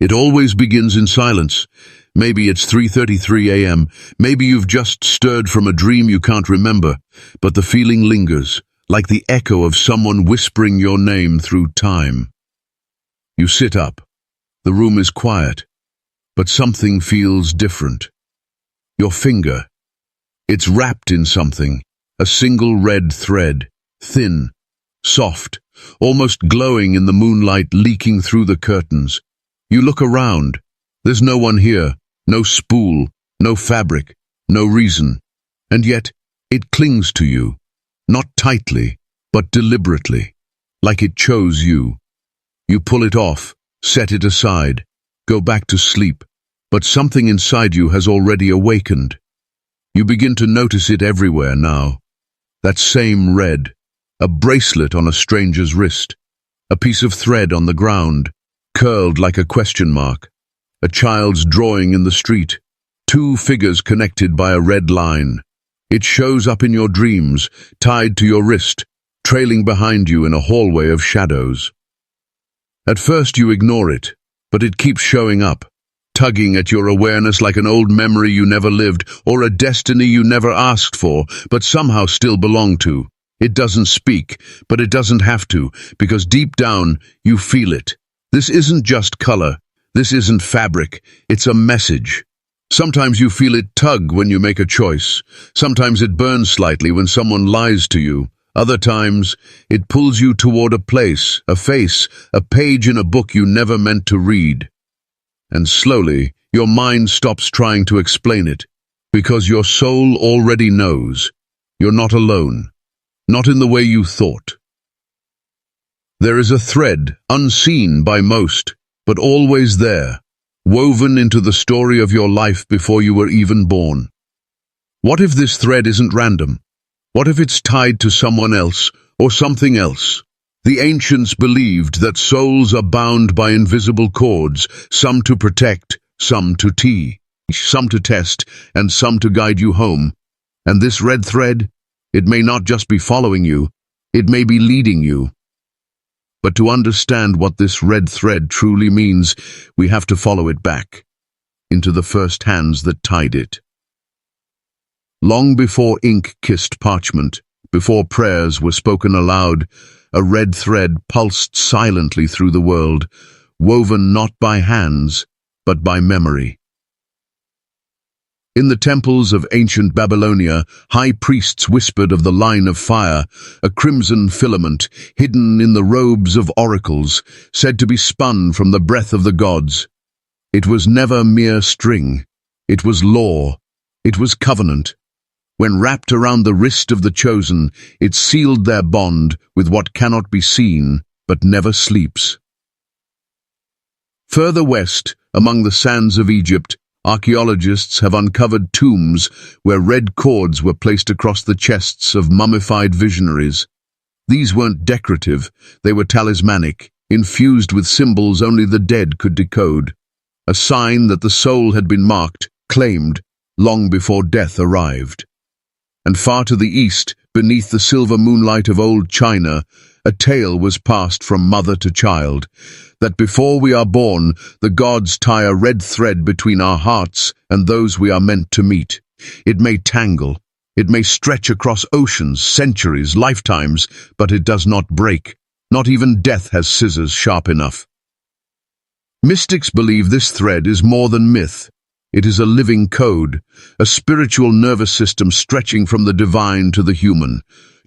It always begins in silence. Maybe it's 3:33 a.m. Maybe you've just stirred from a dream you can't remember, but the feeling lingers, like the echo of someone whispering your name through time. You sit up. The room is quiet, but something feels different. Your finger. It's wrapped in something, a single red thread, thin, soft, almost glowing in the moonlight leaking through the curtains. You look around. There's no one here, no spool, no fabric, no reason. And yet, it clings to you, not tightly, but deliberately, like it chose you. You pull it off, set it aside, go back to sleep, but something inside you has already awakened. You begin to notice it everywhere now. That same red, a bracelet on a stranger's wrist, a piece of thread on the ground, curled like a question mark, a child's drawing in the street, two figures connected by a red line. It shows up in your dreams, tied to your wrist, trailing behind you in a hallway of shadows. At first you ignore it, but it keeps showing up, tugging at your awareness like an old memory you never lived, or a destiny you never asked for, but somehow still belong to. It doesn't speak, but it doesn't have to, because deep down you feel it. This isn't just color. This isn't fabric. It's a message. Sometimes you feel it tug when you make a choice. Sometimes it burns slightly when someone lies to you. Other times, it pulls you toward a place, a face, a page in a book you never meant to read. And slowly, your mind stops trying to explain it, because your soul already knows. You're not alone. Not in the way you thought. There is a thread, unseen by most, but always there, woven into the story of your life before you were even born. What if this thread isn't random? What if it's tied to someone else or something else? The ancients believed that souls are bound by invisible cords, some to protect, some to teach, some to test, and some to guide you home. And this red thread, it may not just be following you, it may be leading you. But to understand what this red thread truly means, we have to follow it back, into the first hands that tied it. Long before ink kissed parchment, before prayers were spoken aloud, a red thread pulsed silently through the world, woven not by hands, but by memory. In the temples of ancient Babylonia, high priests whispered of the line of fire, a crimson filament hidden in the robes of oracles, said to be spun from the breath of the gods. It was never mere string. It was law. It was covenant. When wrapped around the wrist of the chosen, it sealed their bond with what cannot be seen, but never sleeps. Further west, among the sands of Egypt, archaeologists have uncovered tombs where red cords were placed across the chests of mummified visionaries. These weren't decorative, they were talismanic, infused with symbols only the dead could decode, a sign that the soul had been marked, claimed, long before death arrived. And far to the east, beneath the silver moonlight of old China, a tale was passed from mother to child, that before we are born, the gods tie a red thread between our hearts and those we are meant to meet. It may tangle, it may stretch across oceans, centuries, lifetimes, but it does not break. Not even death has scissors sharp enough. Mystics believe this thread is more than myth. It is a living code, a spiritual nervous system stretching from the divine to the human.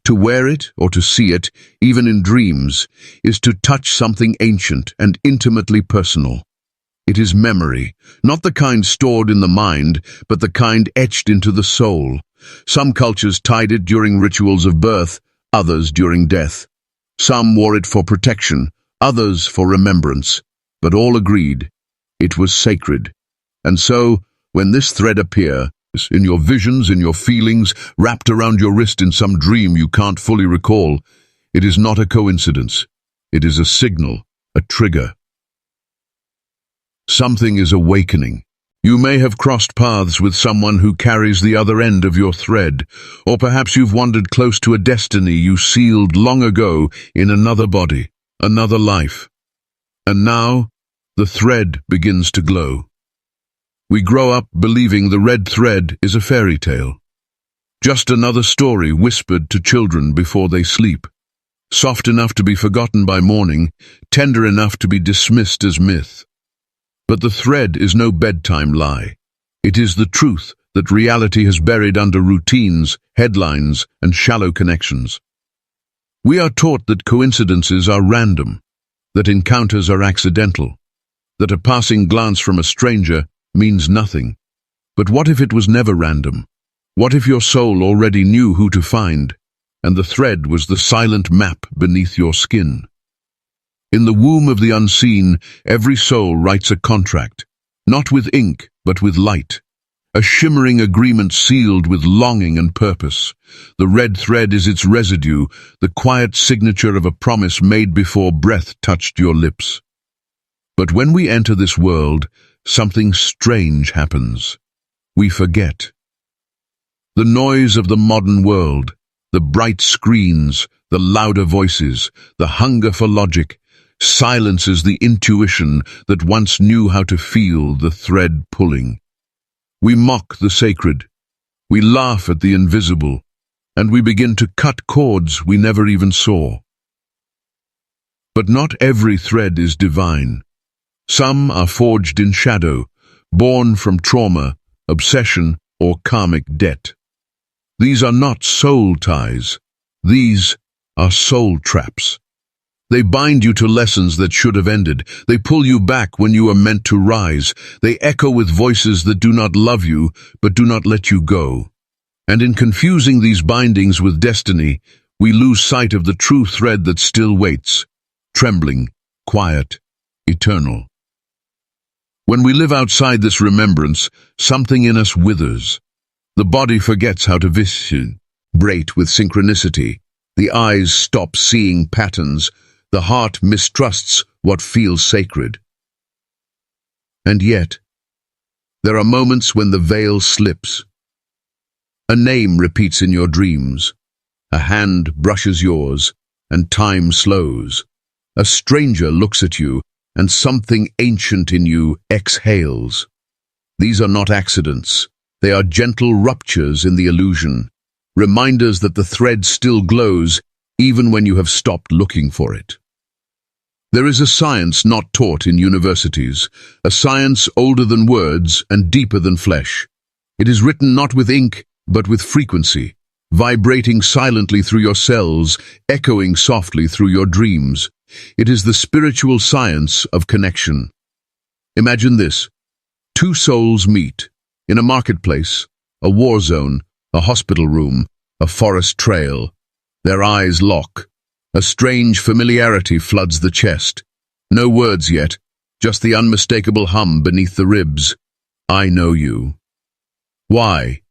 To wear it, or to see it, even in dreams, is to touch something ancient and intimately personal. It is memory, not the kind stored in the mind, but the kind etched into the soul. Some cultures tied it during rituals of birth, others during death. Some wore it for protection, others for remembrance, but all agreed it was sacred. And so, when this thread appears, in your visions, in your feelings, wrapped around your wrist in some dream you can't fully recall, it is not a coincidence. It is a signal, a trigger. Something is awakening. You may have crossed paths with someone who carries the other end of your thread, or perhaps you've wandered close to a destiny you sealed long ago in another body, another life. And now, the thread begins to glow. We grow up believing the red thread is a fairy tale. Just another story whispered to children before they sleep. Soft enough to be forgotten by morning, tender enough to be dismissed as myth. But the thread is no bedtime lie. It is the truth that reality has buried under routines, headlines, and shallow connections. We are taught that coincidences are random, that encounters are accidental, that a passing glance from a stranger means nothing. But what if it was never random? What if your soul already knew who to find, and the thread was the silent map beneath your skin? In the womb of the unseen, every soul writes a contract, not with ink, but with light. A shimmering agreement sealed with longing and purpose. The red thread is its residue, the quiet signature of a promise made before breath touched your lips. But when we enter this world, something strange happens. We forget. The noise of the modern world, the bright screens, the louder voices, the hunger for logic, silences the intuition that once knew how to feel the thread pulling. We mock the sacred, we laugh at the invisible, and we begin to cut cords we never even saw. But not every thread is divine. Some are forged in shadow, born from trauma, obsession, or karmic debt. These are not soul ties. These are soul traps. They bind you to lessons that should have ended. They pull you back when you are meant to rise. They echo with voices that do not love you, but do not let you go. And in confusing these bindings with destiny, we lose sight of the true thread that still waits, trembling, quiet, eternal. When we live outside this remembrance, something in us withers. The body forgets how to vibrate with synchronicity. The eyes stop seeing patterns. The heart mistrusts what feels sacred. And yet, there are moments when the veil slips. A name repeats in your dreams. A hand brushes yours, and time slows. A stranger looks at you, and something ancient in you exhales. These are not accidents. They are gentle ruptures in the illusion, reminders that the thread still glows even when you have stopped looking for it. There is a science not taught in universities, a science older than words and deeper than flesh. It is written not with ink, but with frequency, vibrating silently through your cells, echoing softly through your dreams. It is the spiritual science of connection. Imagine this. Two souls meet in a marketplace, a war zone, a hospital room, a forest trail. Their eyes lock. A strange familiarity floods the chest. No words yet, just the unmistakable hum beneath the ribs. I know you. Why?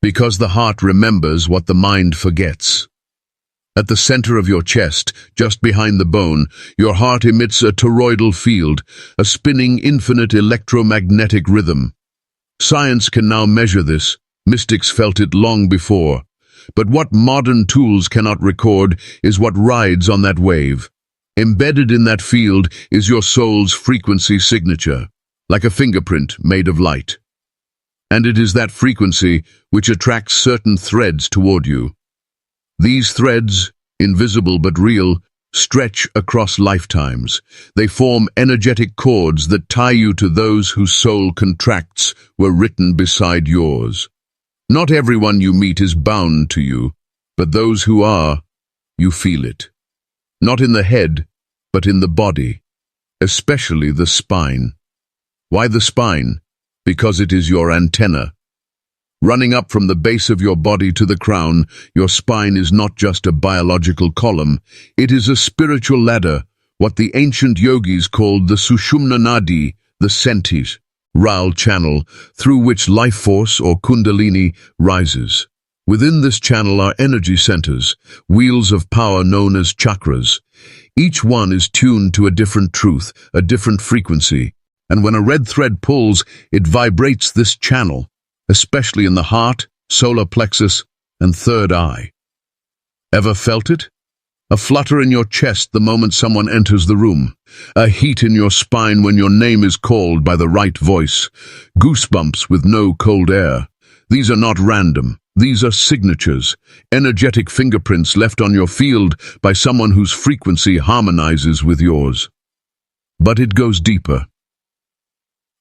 Because the heart remembers what the mind forgets. At the center of your chest, just behind the bone, your heart emits a toroidal field, a spinning infinite electromagnetic rhythm. Science can now measure this. Mystics felt it long before. But what modern tools cannot record is what rides on that wave. Embedded in that field is your soul's frequency signature, like a fingerprint made of light. And it is that frequency which attracts certain threads toward you. These threads, invisible but real, stretch across lifetimes. They form energetic cords that tie you to those whose soul contracts were written beside yours. Not everyone you meet is bound to you, but those who are, you feel it. Not in the head, but in the body, especially the spine. Why the spine? Because it is your antenna. Running up from the base of your body to the crown, your spine is not just a biological column, it is a spiritual ladder, what the ancient yogis called the Sushumna Nadi, the sentis. Channel, through which life force or kundalini rises. Within this channel are energy centers, wheels of power known as chakras. Each one is tuned to a different truth, a different frequency, and when a red thread pulls, it vibrates this channel, especially in the heart, solar plexus, and third eye. Ever felt it? A flutter in your chest the moment someone enters the room. A heat in your spine when your name is called by the right voice. Goosebumps with no cold air. These are not random. These are signatures, energetic fingerprints left on your field by someone whose frequency harmonizes with yours. But it goes deeper.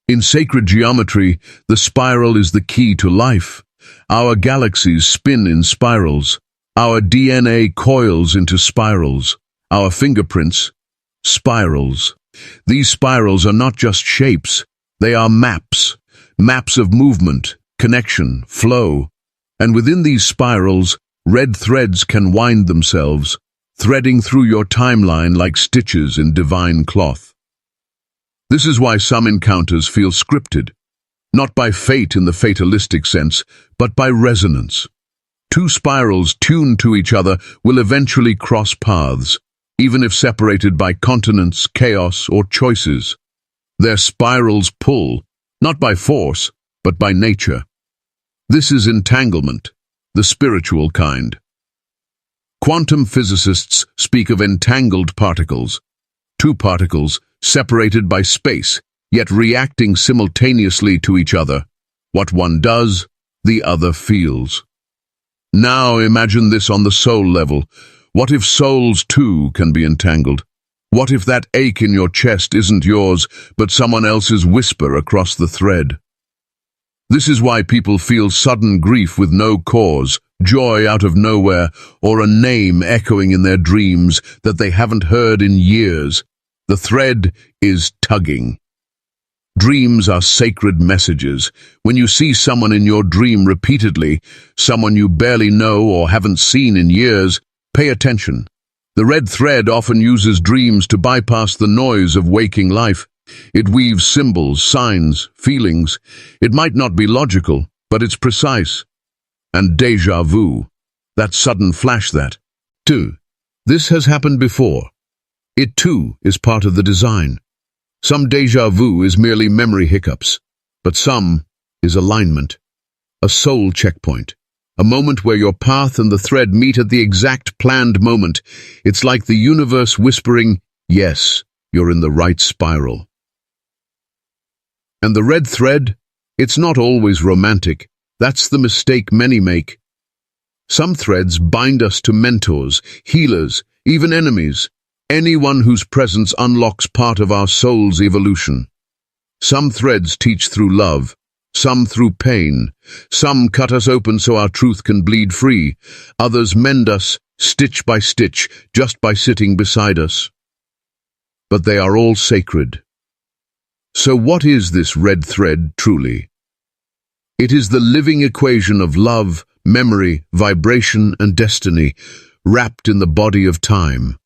In sacred geometry, the spiral is the key to life. Our galaxies spin in spirals. Our DNA coils into spirals. Our fingerprints, spirals. These spirals are not just shapes. They are maps. Maps of movement, connection, flow. And within these spirals, red threads can wind themselves, threading through your timeline like stitches in divine cloth. This is why some encounters feel scripted, not by fate in the fatalistic sense, but by resonance. Two spirals tuned to each other will eventually cross paths, even if separated by continents, chaos, or choices. Their spirals pull, not by force, but by nature. This is entanglement, the spiritual kind. Quantum physicists speak of entangled particles, two particles separated by space, yet reacting simultaneously to each other. What one does, the other feels. Now imagine this on the soul level. What if souls too can be entangled? What if that ache in your chest isn't yours, but someone else's whisper across the thread? This is why people feel sudden grief with no cause, joy out of nowhere, or a name echoing in their dreams that they haven't heard in years. The thread is tugging. Dreams are sacred messages. When you see someone in your dream repeatedly, someone you barely know or haven't seen in years, pay attention. The red thread often uses dreams to bypass the noise of waking life. It weaves symbols, signs, feelings. It might not be logical, but it's precise. And déjà vu, that sudden flash that. 2. This has happened before. It too is part of the design. Some déjà vu is merely memory hiccups, but some is alignment, a soul checkpoint, a moment where your path and the thread meet at the exact planned moment. It's like the universe whispering, yes, you're in the right spiral. And the red thread, it's not always romantic. That's the mistake many make. Some threads bind us to mentors, healers, even enemies. Anyone whose presence unlocks part of our soul's evolution. Some threads teach through love, some through pain. Some cut us open so our truth can bleed free. Others mend us, stitch by stitch, just by sitting beside us. But they are all sacred. So what is this red thread truly? It is the living equation of love, memory, vibration, and destiny, wrapped in the body of time.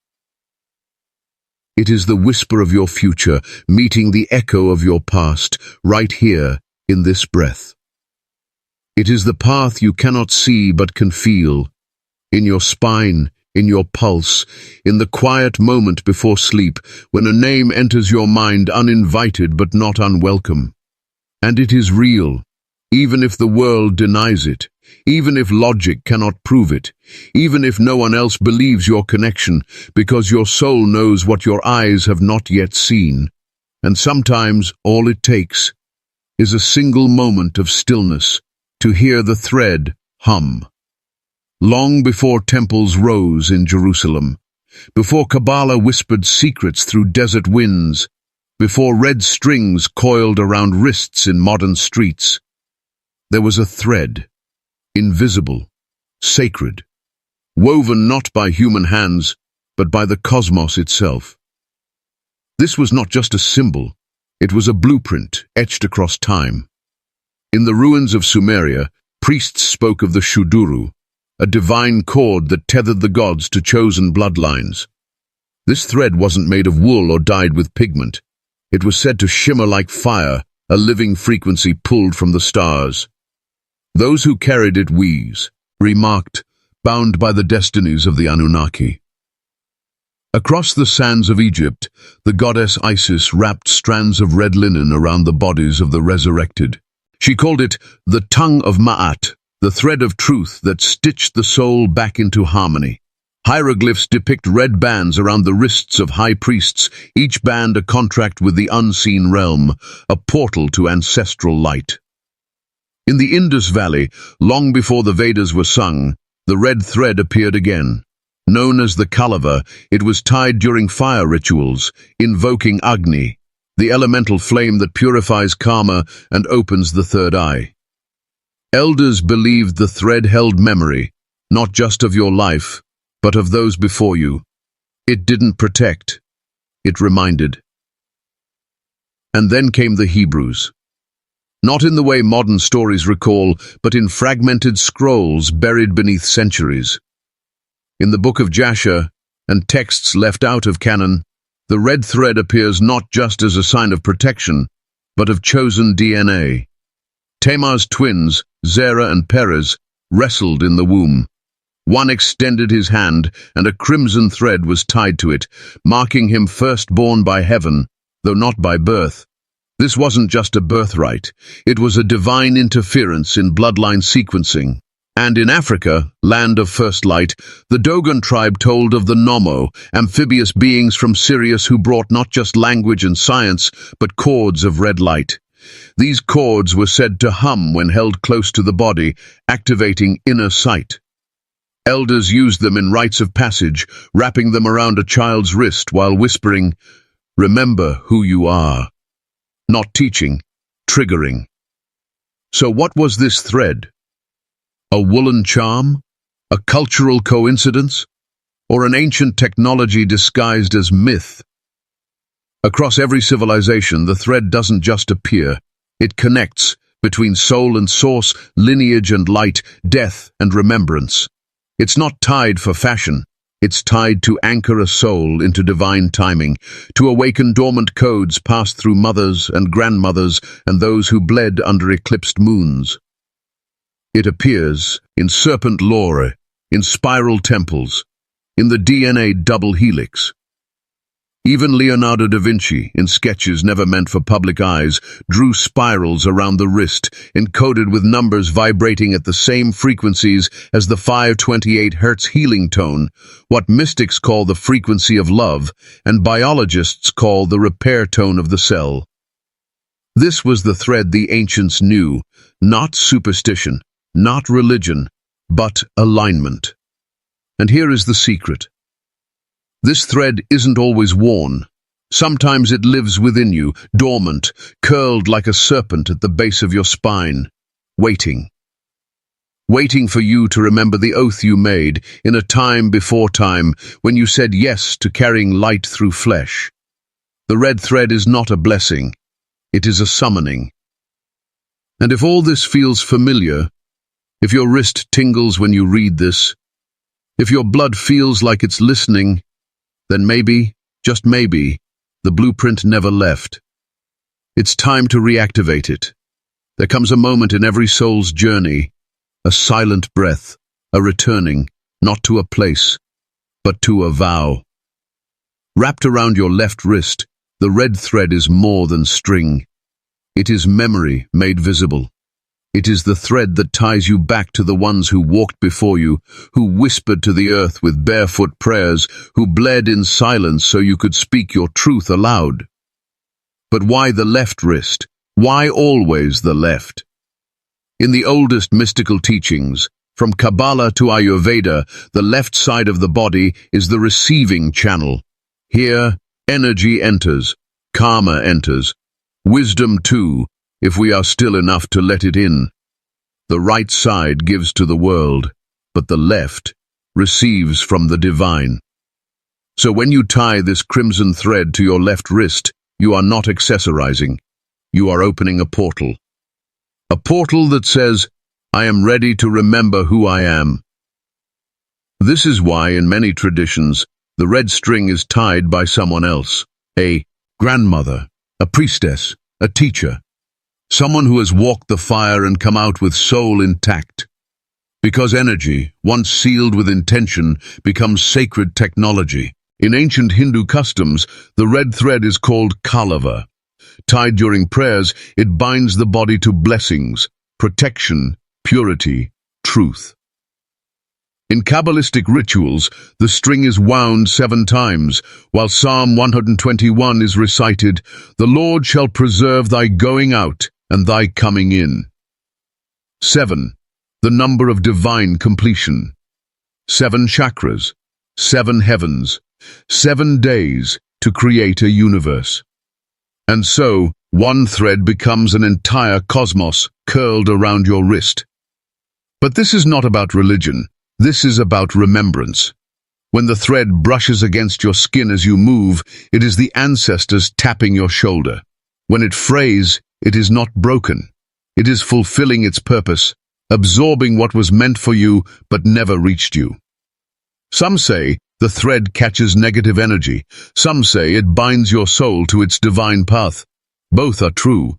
It is the whisper of your future, meeting the echo of your past, right here, in this breath. It is the path you cannot see but can feel, in your spine, in your pulse, in the quiet moment before sleep, when a name enters your mind uninvited but not unwelcome. And it is real, even if the world denies it, even if logic cannot prove it, even if no one else believes your connection, because your soul knows what your eyes have not yet seen. And sometimes all it takes is a single moment of stillness to hear the thread hum. Long before temples rose in Jerusalem, before Kabbalah whispered secrets through desert winds, before red strings coiled around wrists in modern streets, there was a thread, invisible, sacred, woven not by human hands, but by the cosmos itself. This was not just a symbol, it was a blueprint etched across time. In the ruins of Sumeria, priests spoke of the Shuduru, a divine cord that tethered the gods to chosen bloodlines. This thread wasn't made of wool or dyed with pigment. It was said to shimmer like fire, a living frequency pulled from the stars. Those who carried it wheeze, remarked, bound by the destinies of the Anunnaki. Across the sands of Egypt, the goddess Isis wrapped strands of red linen around the bodies of the resurrected. She called it the tongue of Ma'at, the thread of truth that stitched the soul back into harmony. Hieroglyphs depict red bands around the wrists of high priests, each band a contract with the unseen realm, a portal to ancestral light. In the Indus Valley, long before the Vedas were sung, the red thread appeared again. Known as the Kalava, it was tied during fire rituals, invoking Agni, the elemental flame that purifies karma and opens the third eye. Elders believed the thread held memory, not just of your life, but of those before you. It didn't protect, it reminded. And then came the Hebrews. Not in the way modern stories recall, but in fragmented scrolls buried beneath centuries. In the book of Jasher, and texts left out of canon, the red thread appears not just as a sign of protection, but of chosen DNA. Tamar's twins, Zerah and Perez, wrestled in the womb. One extended his hand, and a crimson thread was tied to it, marking him firstborn by heaven, though not by birth. This wasn't just a birthright, it was a divine interference in bloodline sequencing. And in Africa, land of first light, the Dogon tribe told of the Nomo, amphibious beings from Sirius who brought not just language and science, but cords of red light. These cords were said to hum when held close to the body, activating inner sight. Elders used them in rites of passage, wrapping them around a child's wrist while whispering, "Remember who you are." Not teaching, triggering. So what was this thread? A woolen charm? A cultural coincidence? Or an ancient technology disguised as myth? Across every civilization, the thread doesn't just appear. It connects between soul and source, lineage and light, death and remembrance. It's not tied for fashion. It's tied to anchor a soul into divine timing, to awaken dormant codes passed through mothers and grandmothers and those who bled under eclipsed moons. It appears in serpent lore, in spiral temples, in the DNA double helix. Even Leonardo da Vinci, in sketches never meant for public eyes, drew spirals around the wrist, encoded with numbers vibrating at the same frequencies as the 528 Hz healing tone, what mystics call the frequency of love, and biologists call the repair tone of the cell. This was the thread the ancients knew, not superstition, not religion, but alignment. And here is the secret. This thread isn't always worn. Sometimes it lives within you, dormant, curled like a serpent at the base of your spine, waiting. Waiting for you to remember the oath you made in a time before time when you said yes to carrying light through flesh. The red thread is not a blessing, it is a summoning. And if all this feels familiar, if your wrist tingles when you read this, if your blood feels like it's listening, then maybe, just maybe, the blueprint never left. It's time to reactivate it. There comes a moment in every soul's journey, a silent breath, a returning, not to a place, but to a vow. Wrapped around your left wrist, the red thread is more than string. It is memory made visible. It is the thread that ties you back to the ones who walked before you, who whispered to the earth with barefoot prayers, who bled in silence so you could speak your truth aloud. But why the left wrist? Why always the left? In the oldest mystical teachings, from Kabbalah to Ayurveda, the left side of the body is the receiving channel. Here, energy enters, karma enters, wisdom too, if we are still enough to let it in. The right side gives to the world, but the left receives from the divine. So when you tie this crimson thread to your left wrist, you are not accessorizing. You are opening a portal. A portal that says, I am ready to remember who I am. This is why in many traditions, the red string is tied by someone else. A grandmother, a priestess, a teacher. Someone who has walked the fire and come out with soul intact. Because energy, once sealed with intention, becomes sacred technology. In ancient Hindu customs, the red thread is called Kalava. Tied during prayers, it binds the body to blessings, protection, purity, truth. In Kabbalistic rituals, the string is wound 7 times, while Psalm 121 is recited, "The Lord shall preserve thy going out and thy coming in." 7. The number of divine completion. 7 chakras, 7 heavens, 7 days to create a universe. And so, one thread becomes an entire cosmos curled around your wrist. But this is not about religion. This is about remembrance. When the thread brushes against your skin as you move, it is the ancestors tapping your shoulder. When it frays, it is not broken. It is fulfilling its purpose, absorbing what was meant for you but never reached you. Some say the thread catches negative energy. Some say it binds your soul to its divine path. Both are true,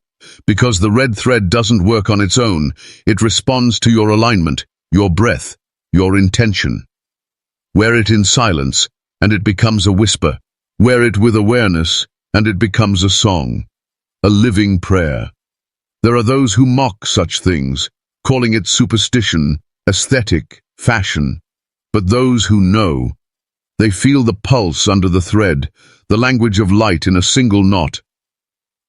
because the red thread doesn't work on its own. It responds to your alignment, your breath, your intention. Wear it in silence, and it becomes a whisper. Wear it with awareness, and it becomes a song, a living prayer. There are those who mock such things, calling it superstition, aesthetic, fashion. But those who know, they feel the pulse under the thread, the language of light in a single knot.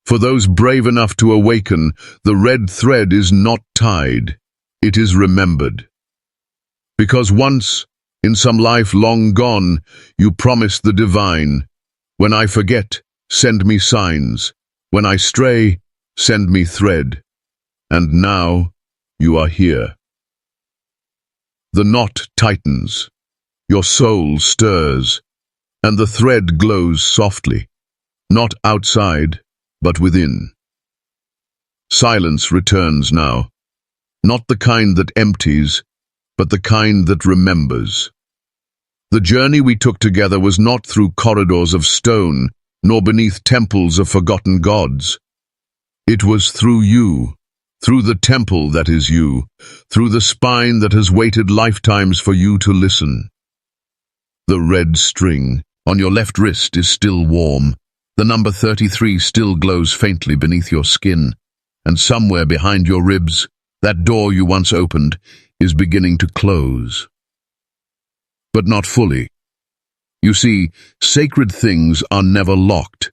For those brave enough to awaken, the red thread is not tied, it is remembered. Because once, in some life long gone, you promised the divine, "When I forget, send me signs. When I stray, send me thread." And now, you are here. The knot tightens, your soul stirs, and the thread glows softly, not outside, but within. Silence returns now, not the kind that empties, but the kind that remembers. The journey we took together was not through corridors of stone, nor beneath temples of forgotten gods. It was through you, through the temple that is you, through the spine that has waited lifetimes for you to listen. The red string on your left wrist is still warm. The number 33 still glows faintly beneath your skin, and somewhere behind your ribs, that door you once opened is beginning to close. But not fully. You see, sacred things are never locked.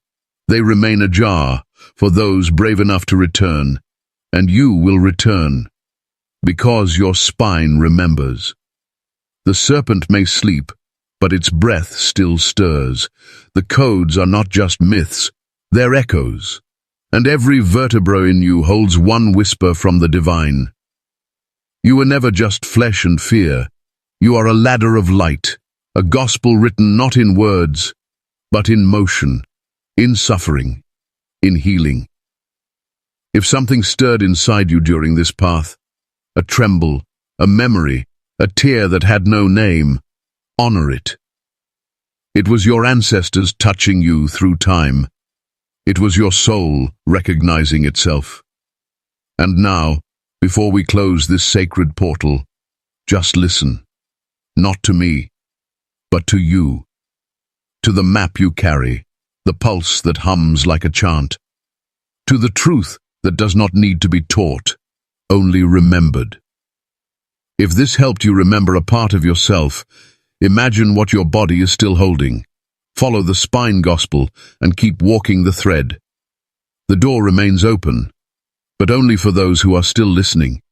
They remain ajar for those brave enough to return, and you will return, because your spine remembers. The serpent may sleep, but its breath still stirs. The codes are not just myths, they're echoes, and every vertebra in you holds one whisper from the divine. You were never just flesh and fear. You are a ladder of light, a gospel written not in words, but in motion, in suffering, in healing. If something stirred inside you during this path, a tremble, a memory, a tear that had no name, honor it. It was your ancestors touching you through time. It was your soul recognizing itself. And now, before we close this sacred portal, just listen. Not to me, but to you. To the map you carry, the pulse that hums like a chant. To the truth that does not need to be taught, only remembered. If this helped you remember a part of yourself, imagine what your body is still holding. Follow the spine gospel and keep walking the thread. The door remains open, but only for those who are still listening.